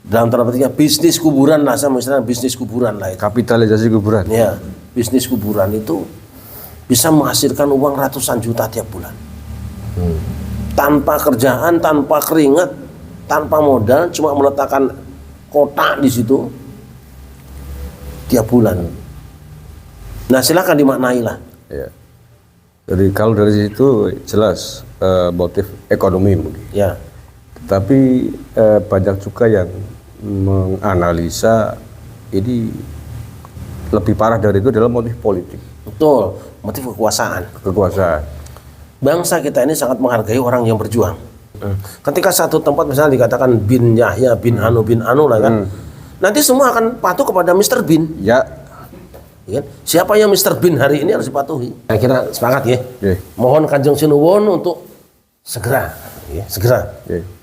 dalam tanda petiknya bisnis kuburan lah, sama istilah bisnis kuburan lah itu. Kapitalisasi kuburan. Ya, bisnis kuburan itu bisa menghasilkan uang ratusan juta tiap bulan. Tanpa kerjaan, tanpa keringat, tanpa modal, cuma meletakkan kotak di situ tiap bulan. Nah, silakan dimaknai lah. Ya. Jadi kalau dari situ jelas motif ekonomi mungkin. Ya. Tapi banyak juga yang menganalisa ini lebih parah dari itu adalah motif politik. Betul, motif kekuasaan. Kekuasaan. Bangsa kita ini sangat menghargai orang yang berjuang. Ketika satu tempat misalnya dikatakan bin Yahya, bin Anu lah kan. Nanti semua akan patuh kepada Mr. Bin. Ya. Ya, siapa yang Mr. Bin hari ini harus dipatuhi. Saya kira sepakat ya. Mohon Kanjeng Sinuwun untuk segera.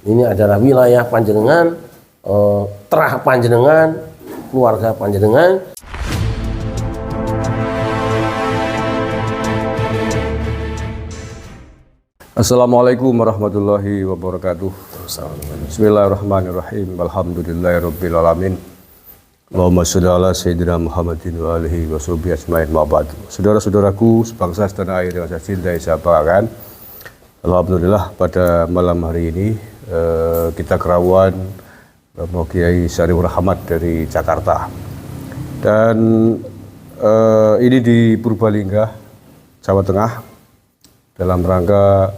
Ini adalah wilayah panjenengan, terah panjenengan, keluarga panjenengan. Assalamualaikum warahmatullahi wabarakatuh. Bismillahirrahmanirrahim. Alhamdulillahirabbil alamin. Allahumma sholli ala sayyidina Muhammadin wa alihi wa sahbihi ajmain ma ba'du. Saudara-saudaraku serbangsa setanah air yang saya cintai, saya banggakan. Alhamdulillah pada malam hari ini kita kerawuan Romo Kiai Syarifur Rahmat dari Jakarta. Dan ini di Purbalingga, Jawa Tengah. Dalam rangka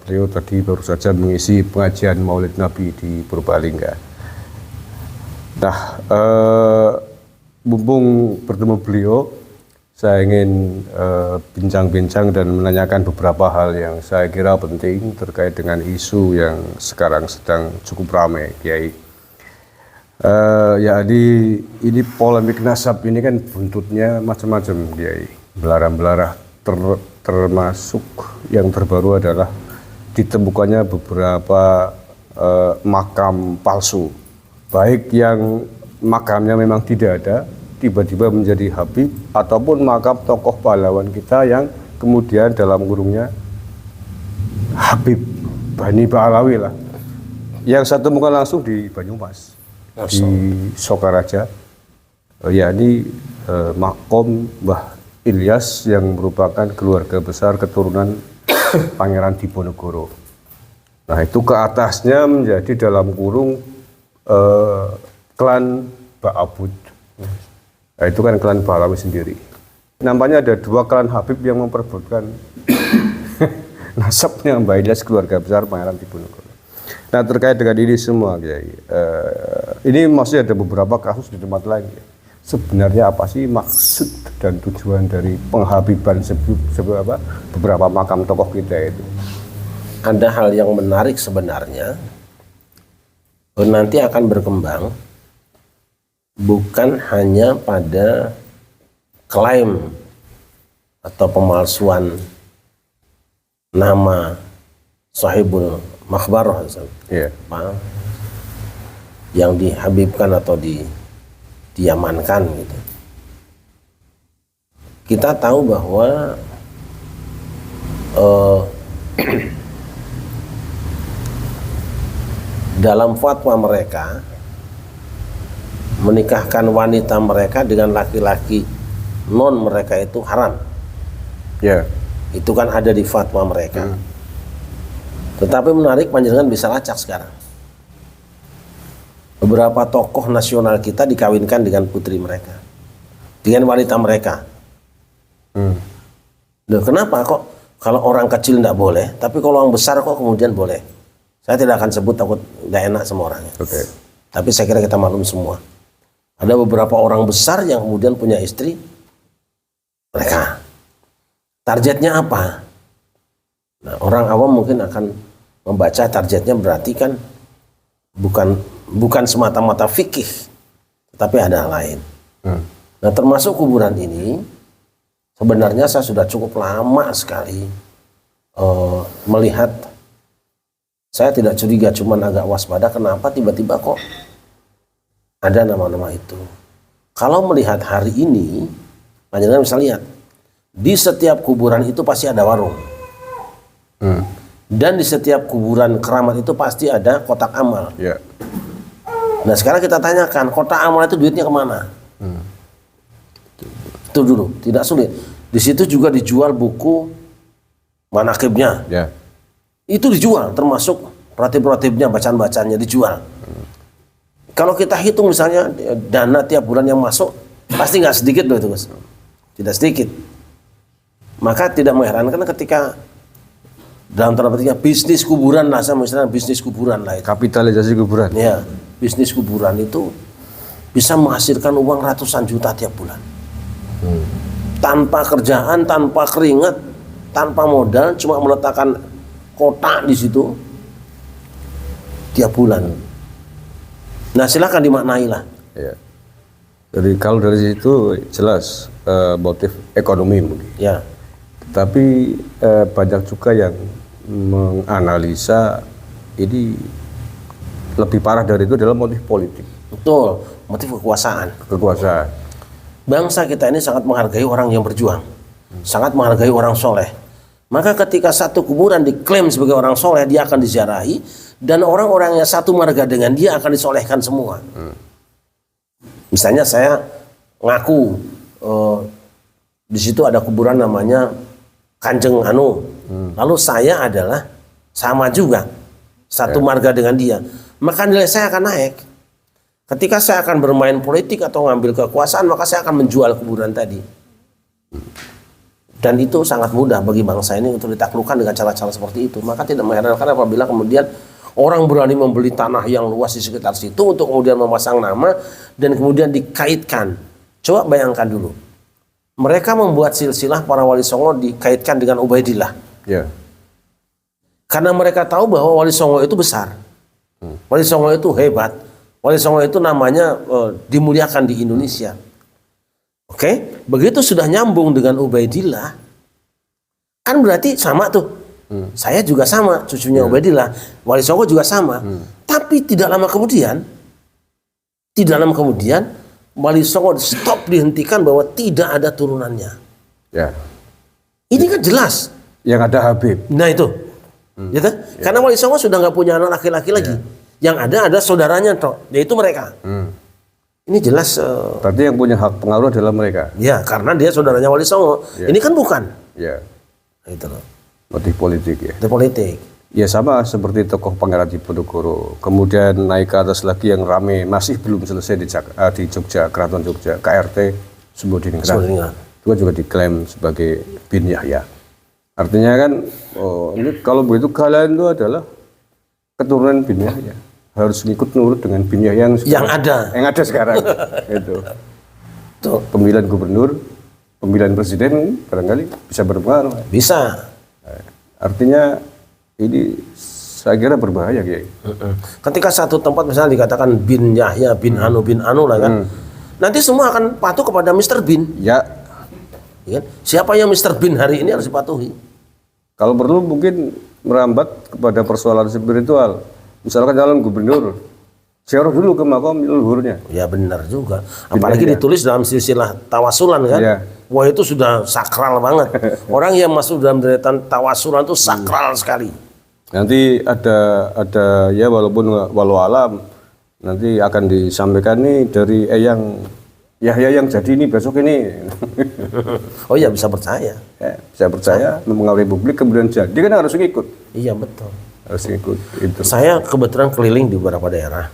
beliau tadi baru saja mengisi pengajian Maulid Nabi di Purbalingga. Nah, mumpung bertemu beliau, saya ingin bincang-bincang dan menanyakan beberapa hal yang saya kira penting terkait dengan isu yang sekarang sedang cukup ramai, Kiai. Yakni ini polemik nasab ini kan buntutnya macam-macam, Kiai. Belarang-belarang termasuk yang terbaru adalah ditemukannya beberapa makam palsu. Baik yang makamnya memang tidak ada, tiba-tiba menjadi Habib, ataupun makam tokoh pahlawan kita yang kemudian dalam kurungnya Habib Bani Pahlawi lah. Yang saya temukan langsung di Banyumas, di Sokaraja, yakni makom Mbah Ilyas yang merupakan keluarga besar keturunan Pangeran Diponegoro. Nah, itu ke atasnya menjadi dalam kurung klan Ba'abud. Nah, itu kan klan Pahlawi sendiri. Nampaknya ada dua klan Habib yang memperebutkan nasabnya Mbah Ilyas, keluarga besar Pangeran Diponegoro. Nah, terkait dengan ini semua, Kiai, ini masih ada beberapa kasus di tempat lain. Ya. Sebenarnya apa sih maksud dan tujuan dari penghabiban beberapa makam tokoh kita itu? Ada hal yang menarik sebenarnya. Nanti akan berkembang bukan hanya pada klaim atau pemalsuan nama sahibul makhbarah yang dihabibkan atau diamankan gitu. Kita tahu bahwa dalam fatwa mereka menikahkan wanita mereka dengan laki-laki non mereka itu haram. Ya. Itu kan ada di fatwa mereka. Tetapi menarik, panjenengan bisa lacak sekarang. Beberapa tokoh nasional kita dikawinkan dengan putri mereka, dengan wanita mereka. Loh, kenapa kok kalau orang kecil tidak boleh, tapi kalau orang besar kok kemudian boleh? Saya tidak akan sebut, takut nggak enak sama orangnya. Tapi saya kira kita maklum semua. Ada beberapa orang besar yang kemudian punya istri mereka. Targetnya apa? Nah, orang awam mungkin akan membaca targetnya berarti kan bukan semata-mata fikih, tapi ada hal lain. Nah, termasuk kuburan ini, sebenarnya saya sudah cukup lama sekali melihat. Saya tidak curiga, cuman agak waspada. Kenapa tiba-tiba kok ada nama-nama itu? Kalau melihat hari ini, panjenengan bisa lihat di setiap kuburan itu pasti ada warung, dan di setiap kuburan keramat itu pasti ada kotak amal. Nah sekarang kita tanyakan, kotak amal itu duitnya kemana? Itu dulu, tidak sulit. Di situ juga dijual buku manakibnya. Ya. Itu dijual, termasuk ratib-ratibnya, bacaan-bacaannya dijual. Kalau kita hitung misalnya dana tiap bulan yang masuk, pasti nggak sedikit loh itu Mas. Tidak sedikit. Maka tidak mengherankan ketika dalam tanda petiknya bisnis kuburan lah, misalnya bisnis kuburan lah itu. Kapitalisasi kuburan. Ya, bisnis kuburan itu bisa menghasilkan uang ratusan juta tiap bulan. Tanpa kerjaan, tanpa keringat, tanpa modal, cuma meletakkan kotak di situ tiap bulan. Nah, silakan dimaknai lah. Ya. Jadi kalau dari situ jelas motif ekonomi mungkin. Ya, Tapi banyak juga yang menganalisa ini lebih parah dari itu adalah motif politik, betul. Motif kekuasaan. kekuasaan. Bangsa kita ini sangat menghargai orang yang berjuang, sangat menghargai orang soleh. Maka ketika satu kuburan diklaim sebagai orang soleh, dia akan diziarahi, dan orang-orang yang satu marga dengan dia akan disolehkan semua. Misalnya saya ngaku di situ ada kuburan namanya Kanjeng Anu, lalu saya adalah sama juga satu marga dengan dia, maka nilai saya akan naik. Ketika saya akan bermain politik atau ngambil kekuasaan, maka saya akan menjual kuburan tadi. Dan itu sangat mudah bagi bangsa ini untuk ditaklukkan dengan cara-cara seperti itu. Maka tidak mengherankan apabila kemudian orang berani membeli tanah yang luas di sekitar situ untuk kemudian memasang nama dan kemudian dikaitkan. Coba bayangkan dulu. Mereka membuat silsilah para wali songo dikaitkan dengan Ubaidillah. Ya. Karena mereka tahu bahwa wali songo itu besar. Wali songo itu hebat. Wali songo itu namanya dimuliakan di Indonesia. Oke, begitu sudah nyambung dengan Ubaidillah, kan berarti sama tuh. Saya juga sama, cucunya Ubaidillah. Wali songo juga sama. Tapi tidak lama kemudian, Wali Songo stop, dihentikan bahwa tidak ada turunannya. Ya. Ini kan jelas. Yang ada Habib. Nah itu, gitu? Karena Wali Songo sudah nggak punya anak laki-laki lagi. Yang ada saudaranya toh, yaitu mereka. Ini jelas. Berarti yang punya hak pengaruh adalah mereka. Ya, karena dia saudaranya Wali Songo. Ini kan bukan. Ya. Itu loh. Motif politik ya. Itu politik. Ya sama seperti tokoh Pangeran Diponegoro. Kemudian naik ke atas lagi yang rame masih belum selesai di Jogja, Keraton Jogja, KRT Sembodiningrat. Itu juga diklaim sebagai bin Yahya. Artinya kan, ini kalau begitu kalian itu adalah keturunan bin Yahya. Harus ngikut nurut dengan bin Yahya yang ada sekarang. Itu. Tuh. Pemilihan gubernur, pemilihan presiden barangkali bisa berpengaruh. Bisa. Artinya ini saya kira berbahaya Kiai. Ketika satu tempat misalnya dikatakan bin Yahya, bin Anu lah kan. Nanti semua akan patuh kepada Mr. Bin. Ya. Ya kan? Siapa yang Mr. Bin hari ini harus dipatuhi. Kalau perlu mungkin merambat kepada persoalan spiritual. Misalkan calon gubernur, ziarah dulu ke makam leluhurnya. Ya benar juga. Apalagi ditulis dalam silsilah tawasulan kan. Ya. Wah itu sudah sakral banget. Orang yang masuk dalam deretan tawasulan itu sakral sekali. Nanti ada ya walaupun walau alam nanti akan disampaikan nih dari Eyang Yahya yang jadi ini besok ini. Oh iya bisa percaya. Ya, bisa percaya mempengaruhi publik kemudian jadi kan harus ngikut. Iya betul. Harus ngikut itu. Saya kebetulan keliling di beberapa daerah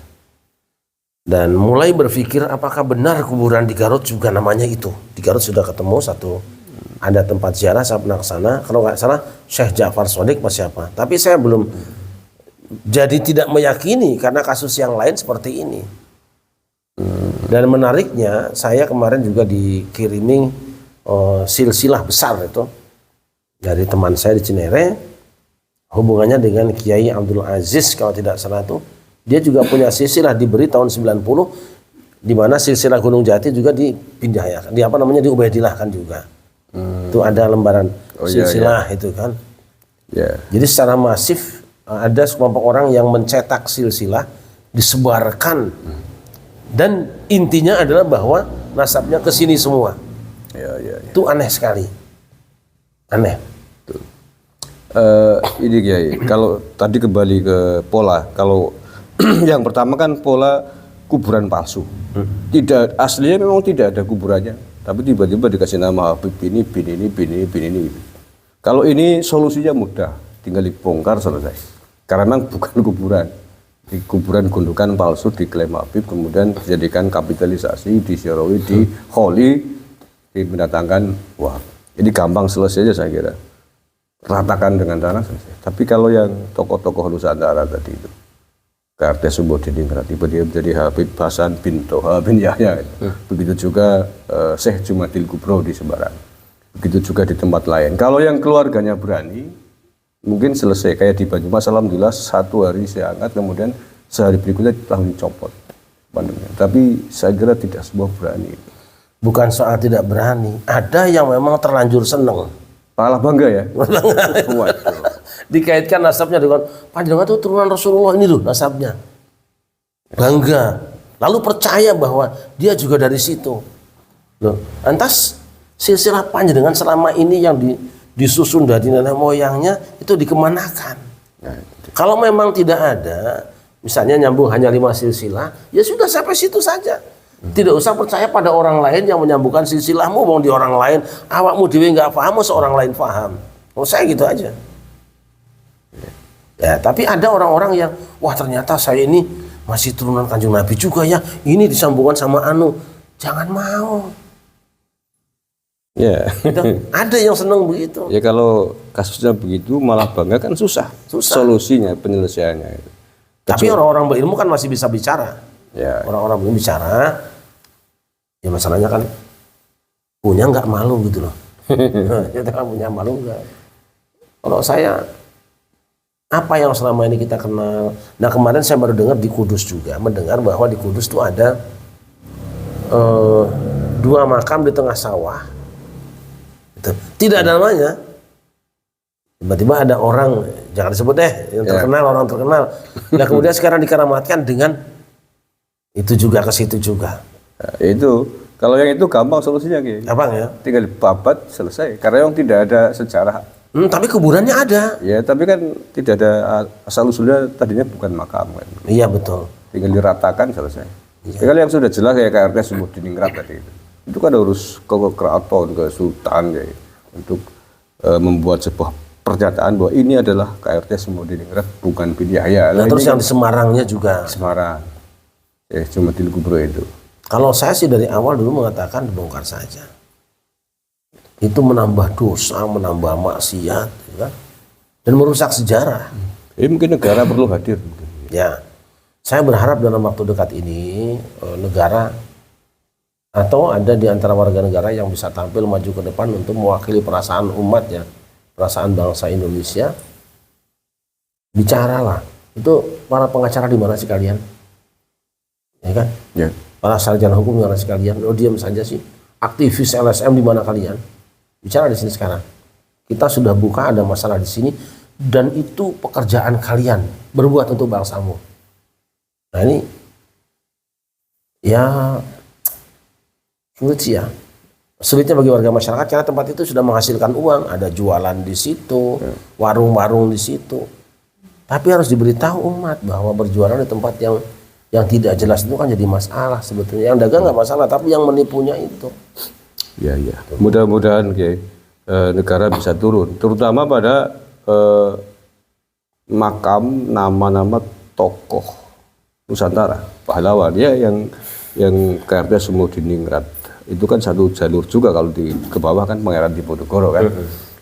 dan mulai berpikir apakah benar kuburan di Garut juga namanya itu. Di Garut sudah ketemu satu, ada tempat ziarah, saya pernah ke sana. Kalau nggak salah Syekh Ja'far Shadiq apa siapa. Tapi saya belum jadi tidak meyakini karena kasus yang lain seperti ini. Dan menariknya saya kemarin juga dikirimi silsilah besar itu dari teman saya di Cinere, hubungannya dengan Kiai Abdul Aziz kalau tidak salah itu. Dia juga punya silsilah diberi tahun 90 di mana silsilah Gunung Jati juga dipindahkan. Di apa namanya di Ubaidillahkan juga. Itu ada lembaran silsilah itu kan. Ya. Jadi secara masif ada sekelompok orang yang mencetak silsilah disebarkan. Dan intinya adalah bahwa nasabnya ke sini semua. Ya. Itu aneh sekali. Aneh. Ini Kiai, kalau tadi kembali ke pola, kalau yang pertama kan pola kuburan palsu. Tidak, aslinya memang tidak ada kuburannya, tapi tiba-tiba dikasih nama Habib ini. Kalau ini solusinya mudah, tinggal dibongkar selesai. Karena memang bukan kuburan. Di kuburan gundukan palsu diklaim Habib, kemudian dijadikan kapitalisasi, disyarawi, di holy, mendatangkan wah. Jadi gampang selesai aja saya kira. Ratakan dengan tanah selesai. Tapi kalau yang tokoh-tokoh Nusantara tadi itu, KRT Sumbodiningrat, tiba-tiba menjadi Habib Hasan bin Toha bin Yahya. Begitu juga Syekh Jumadil Kubro di Semarang. Begitu juga di tempat lain. Kalau yang keluarganya berani, mungkin selesai. Kayak di Banyumas, alhamdulillah 1 hari saya angkat, kemudian sehari berikutnya langsung dicopot. Tapi saya kira tidak semua berani. Bukan soal tidak berani, ada yang memang terlanjur seneng. Malah bangga ya? Dikaitkan nasabnya dengan panjenengan itu turunan Rasulullah ini loh nasabnya. Bangga. Lalu percaya bahwa dia juga dari situ. Loh, lantas silsilah panjenengan selama ini yang disusun dari nenek moyangnya itu dikemanakan? Kalau memang tidak ada, misalnya nyambung hanya 5 silsilah, ya sudah sampai situ saja. Tidak usah percaya pada orang lain yang menyambungkan silsilahmu, mau di orang lain, awakmu dewe nggak paham, seorang lain paham. Oh saya gitu aja. Ya, tapi ada orang-orang yang, wah ternyata saya ini masih turunan Kanjeng Nabi juga ya, ini disambungkan sama anu, jangan mau. Ya. Ada yang senang begitu. Ya kalau kasusnya begitu malah bangga kan susah. Solusinya, penyelesaiannya itu. Tapi orang-orang berilmu kan masih bisa bicara. Ya. Orang-orang berilmu bicara. Ya masalahnya kan punya nggak malu gitu loh. Kita kan punya malu nggak. Kalau saya apa yang selama ini kita kenal. Nah kemarin saya baru dengar di Kudus juga, mendengar bahwa di Kudus itu ada 2 makam di tengah sawah. Tidak ada namanya. Tiba-tiba ada orang, jangan disebut deh, yang terkenal, orang terkenal. Nah kemudian sekarang dikeramatkan dengan itu juga ke situ juga. Nah, itu kalau yang itu gampang solusinya Ki. Gampang ya? Tinggal babat selesai. Karena yang tidak ada sejarah. Tapi kuburannya ada. Ya, tapi kan tidak ada asal usulnya tadinya bukan makam kan. Iya betul. Tinggal diratakan selesai. Kalau yang sudah jelas kayak KRT Sumbodiningrat tadi itu kan harus ke keraton, ke sultan ya, untuk membuat sebuah pernyataan bahwa ini adalah KRT Sumbodiningrat bukan bin Yahya. Nah, terus yang di Semarangnya juga. Semarang. Jumadil Kubro itu. Kalau saya sih dari awal dulu mengatakan dibongkar saja. Itu menambah dosa, menambah maksiat, ya, dan merusak sejarah. Mungkin negara perlu hadir. Ya, saya berharap dalam waktu dekat ini negara atau ada di antara warga negara yang bisa tampil maju ke depan untuk mewakili perasaan umat ya, perasaan bangsa Indonesia. Bicaralah. Itu para pengacara di mana sih kalian? Ya kan? Ya. Para sarjana hukum di mana sih kalian? Oh diam saja sih. Aktivis LSM di mana kalian? Bicara di sini sekarang. Kita sudah buka ada masalah di sini dan itu pekerjaan kalian berbuat untuk bangsamu. Nah ini ya sulit sih ya. Sulitnya bagi warga masyarakat karena tempat itu sudah menghasilkan uang, ada jualan di situ, warung-warung di situ. Tapi harus diberitahu umat bahwa berjualan di tempat yang tidak jelas itu kan jadi masalah sebetulnya. Yang dagang nggak masalah, tapi yang menipunya itu. Ya, ya. Mudah-mudahan negara bisa turun, terutama pada makam nama-nama tokoh Nusantara, pahlawan ya, yang KRT Sumbodiningrat itu kan satu jalur juga. Kalau ke bawah kan Pangeran Diponegoro kan,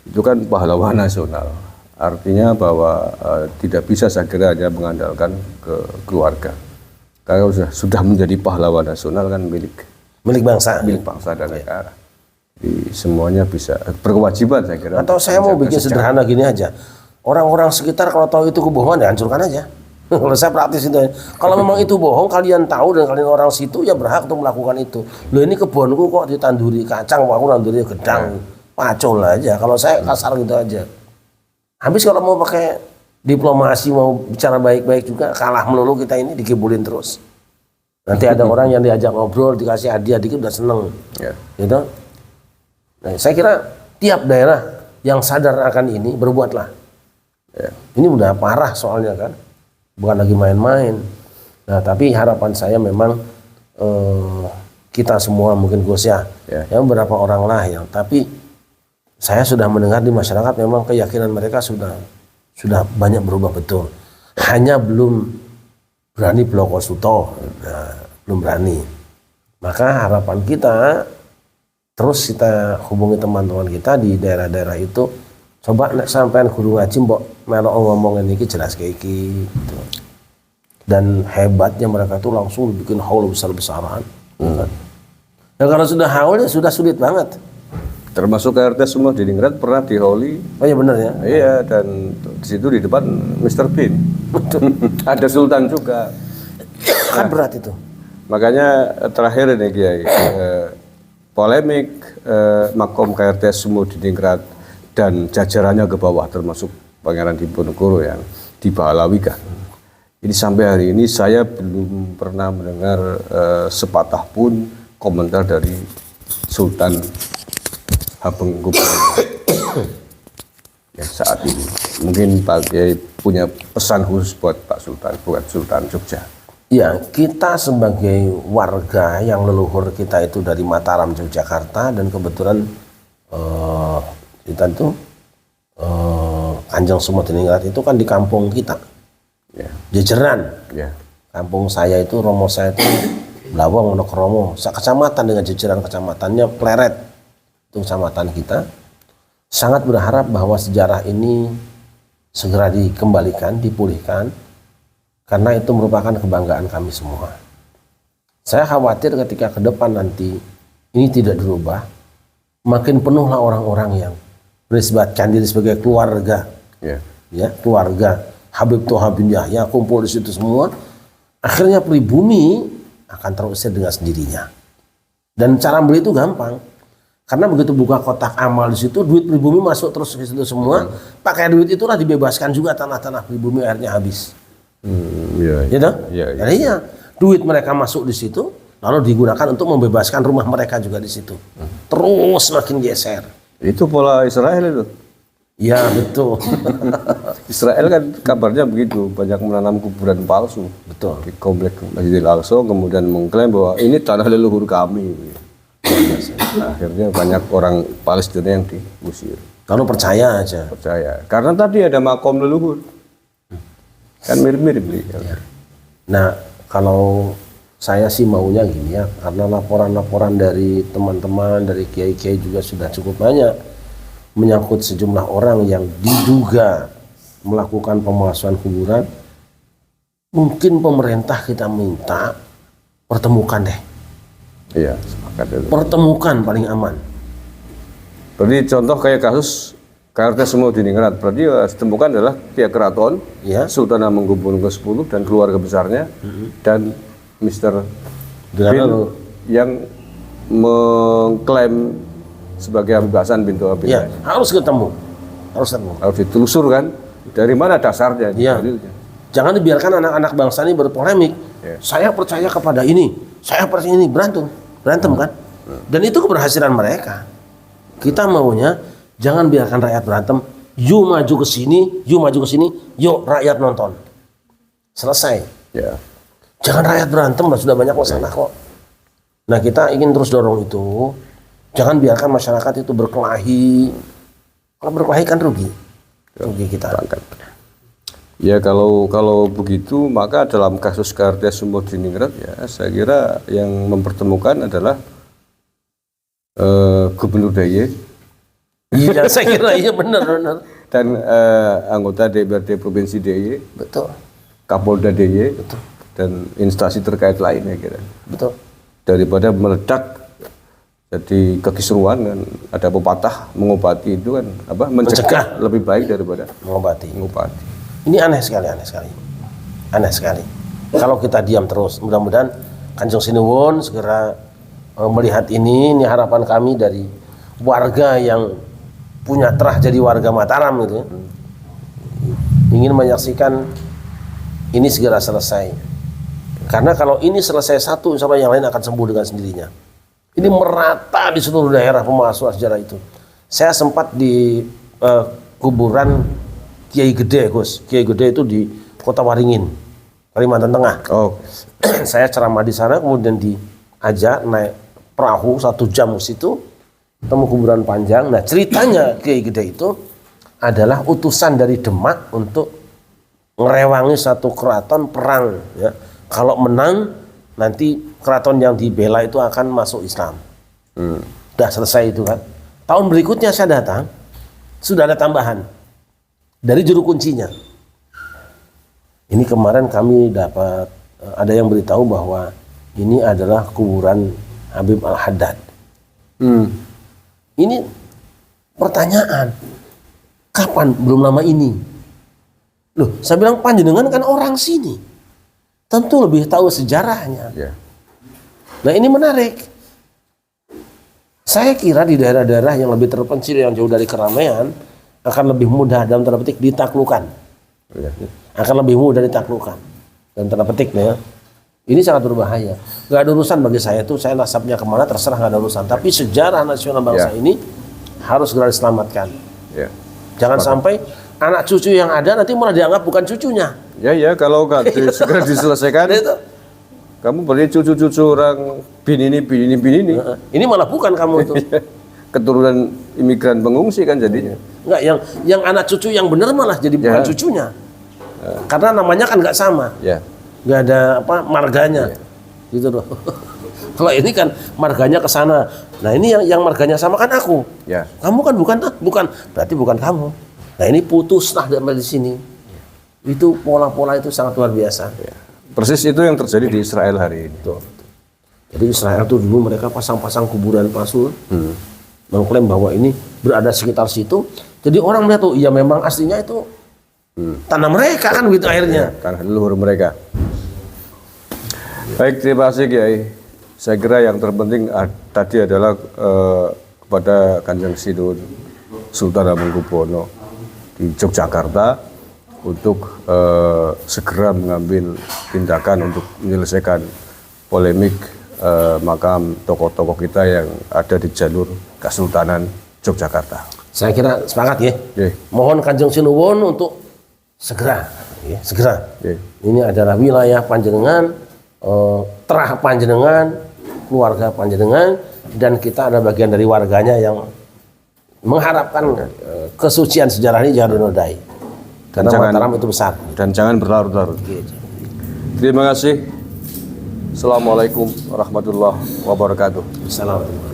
itu kan pahlawan nasional. Artinya bahwa tidak bisa saya kira hanya mengandalkan ke keluarga. Kalau sudah menjadi pahlawan nasional kan milik bangsa dan negara. Jadi semuanya bisa berkewajiban saya kira. Atau saya mau bikin sederhana gini aja. Orang-orang sekitar kalau tahu itu kebohongan ya hancurkan aja. Kalau saya praktis itu. Kalau memang itu bohong, kalian tahu dan kalian orang situ ya berhak untuk melakukan itu. Loh ini kebunku kok ditanduri kacang, aku nanduri gedang. Pacul aja. Kalau saya kasar gitu aja. Habis kalau mau pakai diplomasi, mau bicara baik-baik juga, kalah melulu kita ini, dikibulin terus. Nanti ada orang yang diajak ngobrol, dikasih hadiah dikit udah seneng. Gitu. Nah, saya kira tiap daerah yang sadar akan ini berbuatlah. Ini udah parah soalnya kan. Bukan lagi main-main. Nah, tapi harapan saya memang kita semua mungkin Gus ya, beberapa orang lah yang, tapi saya sudah mendengar di masyarakat memang keyakinan mereka sudah banyak berubah betul. Hanya belum berani Blokosuto, belum berani. Maka harapan kita terus kita hubungi teman-teman kita di daerah-daerah itu, coba nek sampean guru ngaji mbok melok ngomong ini jelas kayak gitu. Dan hebatnya mereka tuh langsung bikin haul besar-besaran. Nah, kalau sudah haul ya sudah sulit banget. Termasuk RT semua di Ningrat pernah dihauli. Oh iya benar ya. Iya, dan di situ di depan Mr. Bean. Ada Sultan juga. Kan berat itu. Makanya terakhir ini Kiai, polemik makom KRT semua di Ningrat dan jajarannya ke bawah termasuk Pangeran Diponegoro yang dibahalawikan. Ini sampai hari ini saya belum pernah mendengar sepatah pun komentar dari Sultan Hamengkubuwono yang saat ini. Mungkin Pak Kiai punya pesan khusus buat Pak Sultan, buat Sultan Jogja. Ya, kita sebagai warga yang leluhur kita itu dari Mataram, Yogyakarta, dan kebetulan kita itu Kanjeng Sunan Diningrat itu kan di kampung kita, Jejeran. Kampung saya itu, Romo saya itu Lawang, Wonokromo, kecamatan dengan jejeran kecamatannya Pleret, itu kecamatan kita. Sangat berharap bahwa sejarah ini segera dikembalikan, dipulihkan, karena itu merupakan kebanggaan kami semua. Saya khawatir ketika ke depan nanti ini tidak dirubah, makin penuhlah orang-orang yang menisbatkan diri sebagai keluarga, keluarga Habib Toha bin Yahya kumpul di situ semua. Akhirnya pribumi akan terusir dengan sendirinya. Dan cara beli itu gampang, karena begitu buka kotak amal di situ, duit pribumi masuk terus ke situ semua. Pakai duit itulah dibebaskan juga tanah-tanah pribumi, akhirnya habis. Iya. Duit mereka masuk di situ, lalu digunakan untuk membebaskan rumah mereka juga di situ. Terus makin geser. Itu pola Israel itu. Ya betul. Israel kan kabarnya begitu, banyak menanam kuburan palsu. Betul. Di komplek Masjidil Aqsa, kemudian mengklaim bahwa ini tanah leluhur kami. Akhirnya banyak orang Palestina yang diusir. Kalau percaya aja. Percaya. Karena tadi ada makom leluhur. Kan mirip-mirip nih. Nah, kalau saya sih maunya gini ya, karena laporan-laporan dari teman-teman, dari kiai-kiai juga sudah cukup banyak menyangkut sejumlah orang yang diduga melakukan pemalsuan kuburan. Mungkin pemerintah kita minta pertemukan deh. Iya, sepakat itu. Pertemukan paling aman. Berarti contoh kayak kasus KRT semua di Ningrat, berarti ditemukan adalah pihak keraton, Sultan Hamengkubuwono ke-10 dan keluarga besarnya, dan Mr. Bin yang mengklaim sebagai Habib Hasan bin Toha bin Yahya. Harus ketemu. Harus ditelusur kan, dari mana dasarnya? Jangan dibiarkan anak-anak bangsa ini berpolemik. Saya percaya kepada ini, saya percaya ini, berantem kan? Dan itu keberhasilan mereka. Kita maunya jangan biarkan rakyat berantem. You maju ke sini, yuk rakyat nonton. Selesai. Jangan rakyat berantem, sudah banyak masalah kok. Nah, kita ingin terus dorong itu. Jangan biarkan masyarakat itu berkelahi. Kalau berkelahi kan rugi kita. Ya kalau begitu, maka dalam kasus KRT Sumur di Ningrat, ya saya kira yang mempertemukan adalah Gubernur DIY. Iya, saya kira iya benar. Dan anggota DPRD Provinsi DIY. Betul. Kapolda DIY. Betul. Dan instansi terkait lainnya kira. Betul. Daripada meledak jadi kekisruan, kan ada pepatah mengobati itu kan mencegah lebih baik daripada mengobati. Ini aneh sekali. Kalau kita diam terus, mudah-mudahan Kanjeng Sinuwun segera melihat ini harapan kami dari warga yang punya terah jadi warga Mataram gitu ya. Ingin menyaksikan ini segera selesai. Karena kalau ini selesai satu, insya Allah yang lain akan sembuh dengan sendirinya. Ini merata di seluruh daerah pemalsuan sejarah itu. Saya sempat di kuburan Kiai Gede, Gus. Kiai Gede itu di Kota Waringin. Kalimantan Tengah. Oh, Saya ceramah di sana, kemudian diajak naik perahu 1 jam ke situ, ketemu kuburan panjang. Nah, ceritanya Kiai Gede itu adalah utusan dari Demak untuk ngerewangi satu keraton perang. Ya. Kalau menang, nanti keraton yang dibela itu akan masuk Islam. Udah selesai itu kan. Tahun berikutnya saya datang, sudah ada tambahan dari juru kuncinya. Ini kemarin kami dapat ada yang beritahu bahwa ini adalah kuburan Habib Al-Haddad. Ini pertanyaan, kapan? Belum lama ini. Loh, saya bilang panjenengan kan orang sini, tentu lebih tahu sejarahnya. ya. Nah, ini menarik. Saya kira di daerah-daerah yang lebih terpencil, yang jauh dari keramaian, akan lebih mudah dalam tanda petik ditaklukkan. Ya. Akan lebih mudah ditaklukkan. Dalam tanda petik ya. Ini sangat berbahaya. Gak ada urusan bagi saya itu, saya nasabnya kemana terserah, gak ada urusan. Tapi sejarah nasional bangsa ini harus segera diselamatkan. Ya. Jangan sampai anak cucu yang ada nanti malah dianggap bukan cucunya. Ya, kalau nggak segera diselesaikan, Itu. kamu berarti cucu-cucu orang bin ini. Ini malah bukan kamu itu. Keturunan imigran pengungsi kan jadinya. Enggak, yang anak cucu yang benar malah jadi bukan cucunya. Karena namanya kan nggak sama. Ya. Nggak ada marganya. Gitu loh. Kalau ini kan marganya ke sana. Nah, ini yang marganya sama kan aku. Ya. Kamu kan bukan. Berarti bukan kamu. Nah, ini putuslah dari sini. Itu pola-pola itu sangat luar biasa. Ya. Persis itu yang terjadi di Israel hari ini. Betul. Jadi Israel tuh dulu mereka pasang-pasang kuburan palsu, mengklaim bahwa ini berada sekitar situ. Jadi orang melihat tuh, iya memang aslinya itu tanah mereka kan begitu akhirnya. Tanah leluhur mereka. Baik, terima kasih Kiai. Saya kira yang terpenting tadi adalah kepada Kanjeng Sinun Sultan Hamengkubuwono di Yogyakarta untuk segera mengambil tindakan untuk menyelesaikan polemik makam tokoh-tokoh kita yang ada di jalur Kesultanan Yogyakarta. Saya kira sepakat ya. Yeah. Mohon Kanjeng Sinuwun untuk segera, ya, segera. Yeah. Ini adalah wilayah panjenengan, terah panjenengan, keluarga panjenengan, dan kita ada bagian dari warganya yang mengharapkan kesucian sejarah ini jangan dinodai. Karena Mataram itu besar. Dan jangan berlarut-larut. Terima kasih. Assalamualaikum warahmatullahi wabarakatuh. Assalamualaikum.